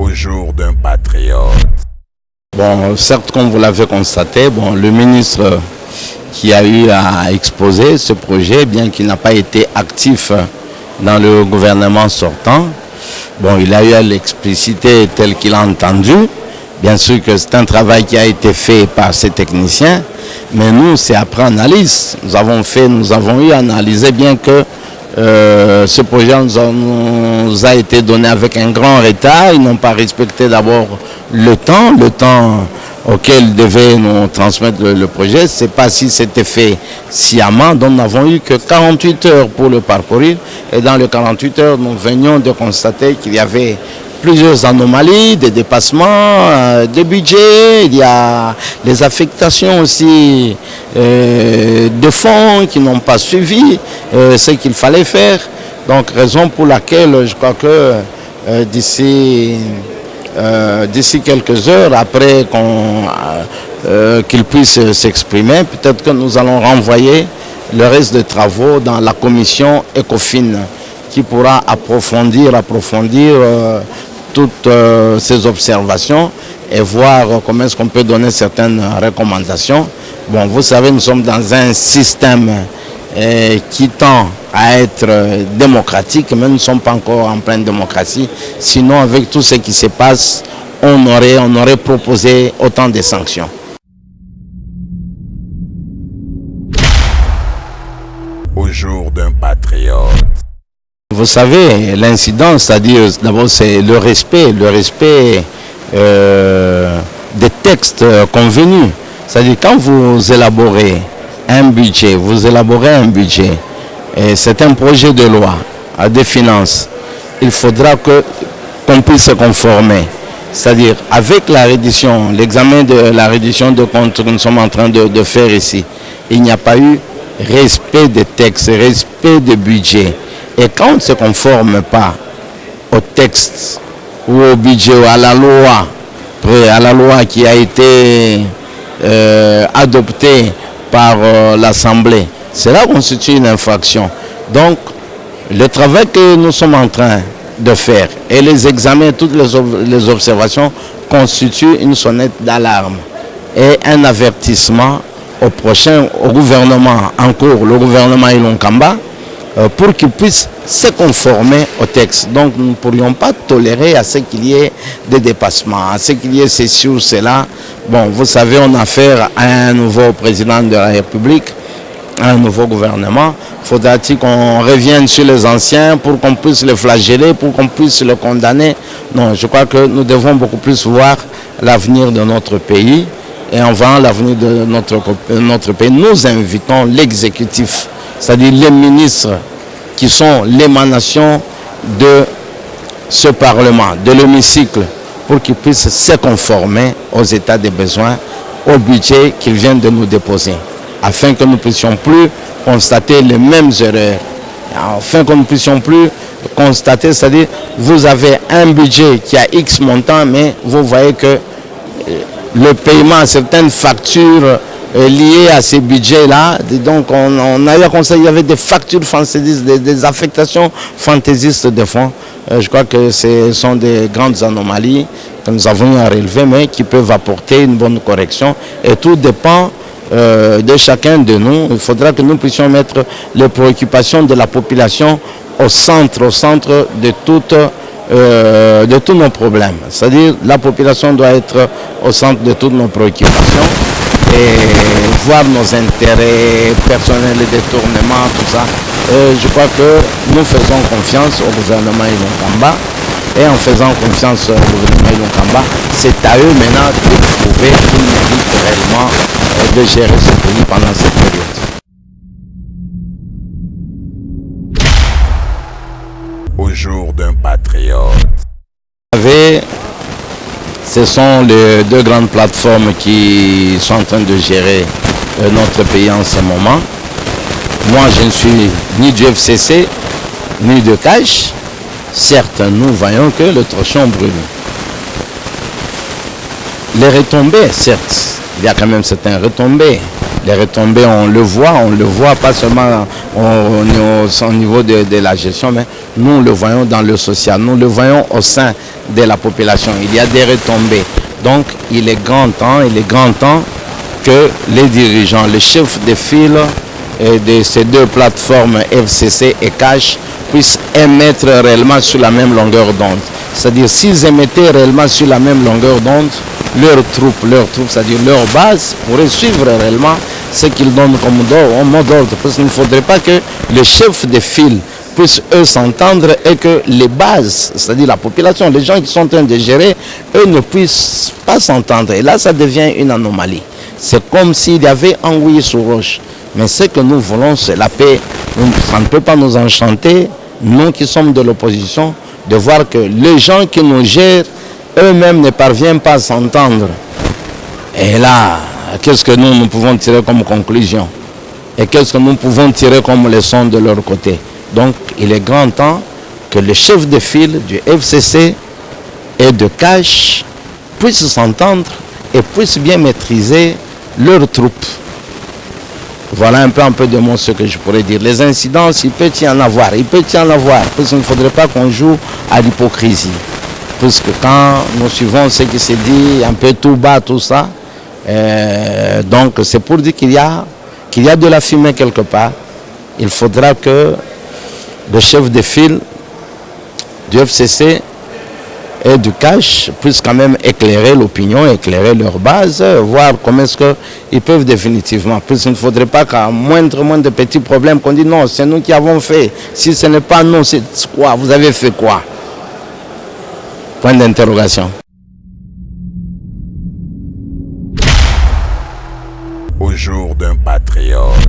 Au jour d'un patriote. Bon, certes, comme vous l'avez constaté, bon, le ministre qui a eu à exposer ce projet, bien qu'il n'a pas été actif dans le gouvernement sortant, bon, il a eu à l'expliciter tel qu'il a entendu. Bien sûr que c'est un travail qui a été fait par ces techniciens, mais nous, c'est après analyse. Nous avons eu à analyser, bien que ce projet nous a été donné avec un grand retard. Ils n'ont pas respecté d'abord le temps auquel ils devaient nous transmettre le projet. Ce n'est pas si c'était fait sciemment. Donc nous n'avons eu que 48 heures pour le parcourir. Et dans les 48 heures, nous venions de constater qu'il y avait plusieurs anomalies, des dépassements de budget, il y a les affectations aussi de fonds qui n'ont pas suivi ce qu'il fallait faire. Donc raison pour laquelle je crois que d'ici quelques heures, après qu'il puisse s'exprimer, peut-être que nous allons renvoyer le reste des travaux dans la commission ECOFIN qui pourra approfondir toutes ces observations et voir comment est-ce qu'on peut donner certaines recommandations. Bon, vous savez, nous sommes dans un système qui tend à être démocratique, mais nous ne sommes pas encore en pleine démocratie. Sinon, avec tout ce qui se passe, on aurait proposé autant de sanctions. Au jour d'un patriote. Vous savez, l'incident, c'est-à-dire, d'abord, c'est le respect des textes convenus. C'est-à-dire, quand vous élaborez un budget, et c'est un projet de loi des finances, il faudra qu'on puisse se conformer. C'est-à-dire, avec la reddition, l'examen de la reddition de comptes que nous sommes en train de faire ici, il n'y a pas eu respect des textes, respect du budget. Et quand on ne se conforme pas au texte ou au budget ou à la loi qui a été adoptée par l'Assemblée, cela constitue une infraction. Donc, le travail que nous sommes en train de faire et les examens, toutes les observations constituent une sonnette d'alarme et un avertissement au gouvernement en cours, le gouvernement Ilon Kamba, pour qu'il puisse se conformer au texte. Donc nous ne pourrions pas tolérer à ce qu'il y ait des dépassements, à ce qu'il y ait ceci ou cela. Bon, vous savez, on a affaire à un nouveau président de la République, à un nouveau gouvernement. Faudra-t-il qu'on revienne sur les anciens pour qu'on puisse les flageller, pour qu'on puisse les condamner? Non, je crois que nous devons beaucoup plus voir l'avenir de notre pays. Et en voyant l'avenir de notre pays, nous invitons l'exécutif, c'est-à-dire les ministres qui sont l'émanation de ce Parlement, de l'hémicycle, pour qu'ils puissent se conformer aux états des besoins, au budget qu'ils viennent de nous déposer, afin que nous ne puissions plus constater les mêmes erreurs, afin que nous ne puissions plus constater, c'est-à-dire vous avez un budget qui a X montant, mais vous voyez que le paiement à certaines factures liées à ces budgets-là. Donc on a eu à constater qu'il y avait des factures fantaisistes, des affectations fantaisistes de fonds. Je crois que ce sont des grandes anomalies que nous avons eu à relever, mais qui peuvent apporter une bonne correction. Et tout dépend de chacun de nous. Il faudra que nous puissions mettre les préoccupations de la population au centre de tous nos problèmes. C'est-à-dire la population doit être au centre de toutes nos préoccupations et voir nos intérêts personnels, les détournements, tout ça. Je crois que nous faisons confiance au gouvernement Ilon Kamba et en faisant confiance au gouvernement Ilon Kamba, c'est à eux maintenant de prouver qu'ils méritent réellement de gérer ce pays pendant cette période. Au jour d'un patriote. Vous savez, ce sont les deux grandes plateformes qui sont en train de gérer notre pays en ce moment. Moi, je ne suis ni du FCC, ni de Cash. Certes, nous voyons que le torchon brûle. Les retombées, certes, il y a quand même certaines retombées. Les retombées, on le voit pas seulement au niveau de la gestion, mais nous le voyons dans le social, nous le voyons au sein de la population. Il y a des retombées. Donc il est grand temps que les dirigeants, les chefs de file de ces deux plateformes FCC et Cash puissent émettre réellement sur la même longueur d'onde. C'est-à-dire s'ils émettaient réellement sur la même longueur d'onde, leurs troupes, c'est-à-dire leur base, pourraient suivre réellement ce qu'ils donnent comme mot d'ordre. Parce qu'il ne faudrait pas que les chefs de file puissent eux s'entendre et que les bases, c'est-à-dire la population, les gens qui sont en train de gérer, eux ne puissent pas s'entendre. Et là, ça devient une anomalie. C'est comme s'il y avait anguille sous roche. Mais ce que nous voulons, c'est la paix. Ça ne peut pas nous enchanter, nous qui sommes de l'opposition, de voir que les gens qui nous gèrent, eux-mêmes ne parviennent pas à s'entendre. Et là, qu'est-ce que nous pouvons tirer comme conclusion? Et qu'est-ce que nous pouvons tirer comme leçon de leur côté? Donc, il est grand temps que les chefs de file du FCC et de Cash puissent s'entendre et puissent bien maîtriser leurs troupes. Voilà un peu de moi ce que je pourrais dire. Les incidences, il peut y en avoir, parce qu'il ne faudrait pas qu'on joue à l'hypocrisie. Parce que quand nous suivons ce qui se dit, un peu tout bas, tout ça, donc c'est pour dire qu'il y a de la fumée quelque part. Il faudra que le chef de file du FCC et du Cash puissent quand même éclairer l'opinion, éclairer leur base, voir comment est-ce qu'ils peuvent définitivement. Puisqu'il ne faudrait pas qu'à moindre petits problèmes qu'on dit non, c'est nous qui avons fait. Si ce n'est pas nous, c'est quoi? Vous avez fait quoi? Point d'interrogation. Au jour d'un patriote.